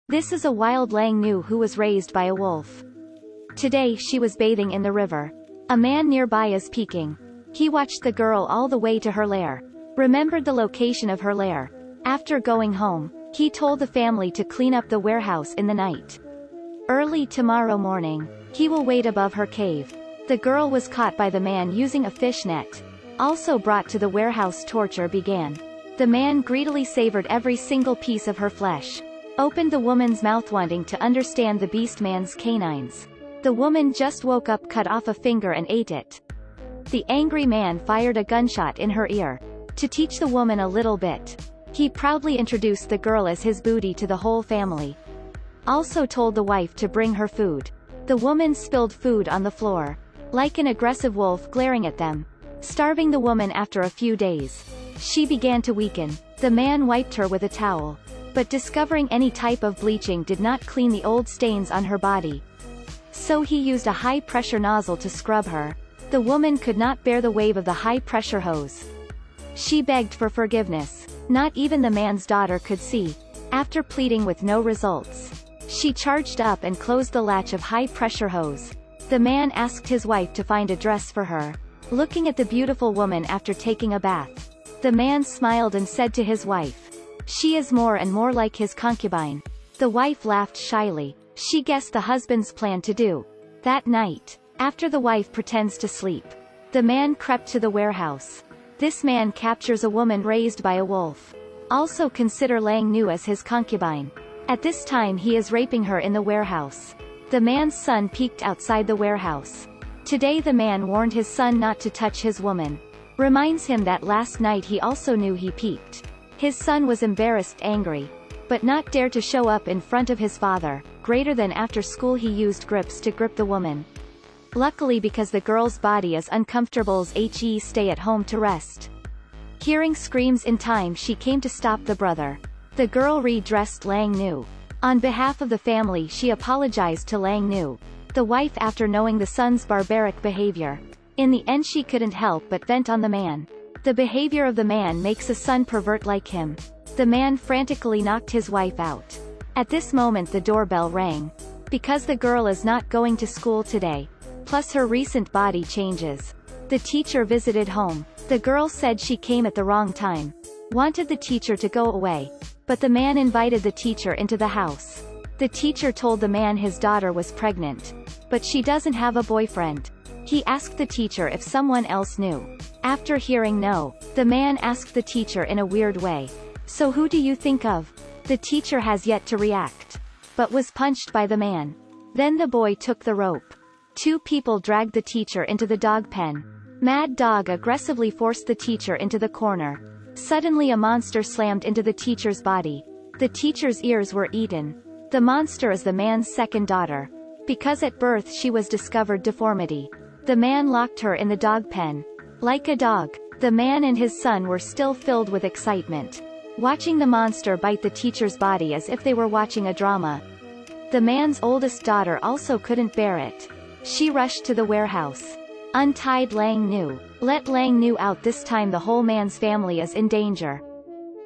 This is a wild Lang Nu who was raised by a wolf. Today she was bathing in the river. A man nearby is peeking. He watched the girl all the way to her lair. Remembered the location of her lair. After going home, he told the family to clean up the warehouse in the night. Early tomorrow morning, he will wait above her cave. The girl was caught by the man using a fish net. Also brought to the warehouse. Torture began. The man greedily savored every single piece of her flesh. Opened the woman's mouth wanting to understand the beast man's canines. The woman just woke up, cut off a finger and ate it. The angry man fired a gunshot in her ear. To teach the woman a little bit. He proudly introduced the girl as his booty to the whole family. Also told the wife to bring her food. The woman spilled food on the floor. Like an aggressive wolf glaring at them. Starving the woman after a few days. She began to weaken. The man wiped her with a towel. But discovering any type of bleaching did not clean the old stains on her body. So he used a high-pressure nozzle to scrub her. The woman could not bear the wave of the high-pressure hose. She begged for forgiveness. Not even the man's daughter could see. After pleading with no results, she charged up and closed the latch of high-pressure hose. The man asked his wife to find a dress for her. Looking at the beautiful woman after taking a bath, the man smiled and said to his wife, "She is more and more like his concubine." The wife laughed shyly. She guessed the husband's plan to do. That night, after the wife pretends to sleep, the man crept to the warehouse. This man captures a woman raised by a wolf. Also consider Lang Nu as his concubine. At this time he is raping her in the warehouse. The man's son peeked outside the warehouse. Today the man warned his son not to touch his woman. Reminds him that last night he also knew he peeked. His son was embarrassed, angry, but not dare to show up in front of his father. Greater than after school he used grips to grip the woman. Luckily, because the girl's body is uncomfortable, he stay at home to rest. Hearing screams in time, she came to stop the brother. The girl redressed Lang Nu. On behalf of the family she apologized to Lang Nu. The wife after knowing the son's barbaric behavior. In the end she couldn't help but vent on the man. The behavior of the man makes a son pervert like him. The man frantically knocked his wife out. At this moment the doorbell rang. Because the girl is not going to school today. Plus her recent body changes. The teacher visited home. The girl said she came at the wrong time. Wanted the teacher to go away. But the man invited the teacher into the house. The teacher told the man his daughter was pregnant. But she doesn't have a boyfriend. He asked the teacher if someone else knew. After hearing no, the man asked the teacher in a weird way, "So who do you think of?" The teacher has yet to react, but was punched by the man. Then the boy took the rope. Two people dragged the teacher into the dog pen. Mad Dog aggressively forced the teacher into the corner. Suddenly a monster slammed into the teacher's body. The teacher's ears were eaten. The monster is the man's second daughter. Because at birth she was discovered deformity. The man locked her in the dog pen. Like a dog, the man and his son were still filled with excitement, watching the monster bite the teacher's body as if they were watching a drama. The man's oldest daughter also couldn't bear it. She rushed to the warehouse. Untied Lang Nu. Let Lang Nu out. This time the whole man's family is in danger.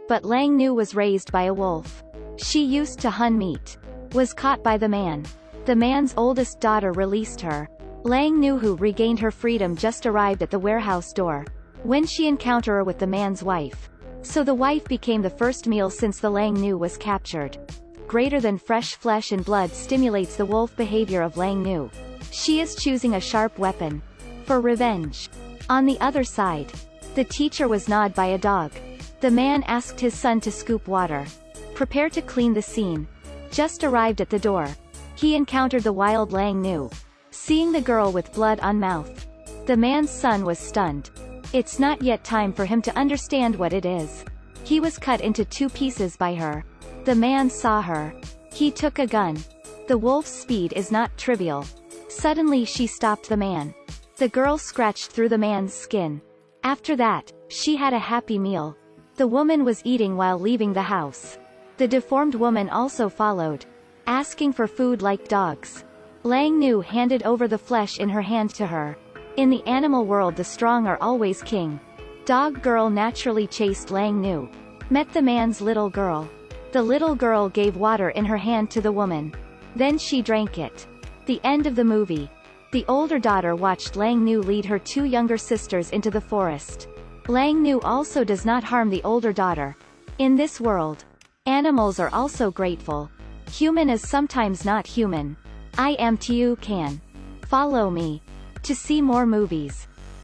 But Lang Nu was raised by a wolf. She used to hunt meat. Was caught by the man. The man's oldest daughter released her. Lang Nu, who regained her freedom, just arrived at the warehouse door when she encountered with the man's wife. So the wife became the first meal since the Lang Nu was captured. Greater than fresh flesh and blood stimulates the wolf behavior of Lang Nu. She is choosing a sharp weapon for revenge. On the other side, the teacher was gnawed by a dog. The man asked his son to scoop water. Prepare to clean the scene. Just arrived at the door. He encountered the wild Lang Nu. Seeing the girl with blood on mouth, the man's son was stunned. It's not yet time for him to understand what it is. He was cut into two pieces by her. The man saw her. He took a gun. The wolf's speed is not trivial. Suddenly she stopped the man. The girl scratched through the man's skin. After that, she had a happy meal. The woman was eating while leaving the house. The deformed woman also followed, asking for food like dogs. Lang Nu handed over the flesh in her hand to her. In the animal world the strong are always king. Dog girl naturally chased Lang Nu. Met the man's little girl. The little girl gave water in her hand to the woman. Then she drank it. The end of the movie. The older daughter watched Lang Nu lead her two younger sisters into the forest. Lang Nu also does not harm the older daughter. In this world, animals are also grateful. Human is sometimes not human. I am to you can. Follow me to see more movies.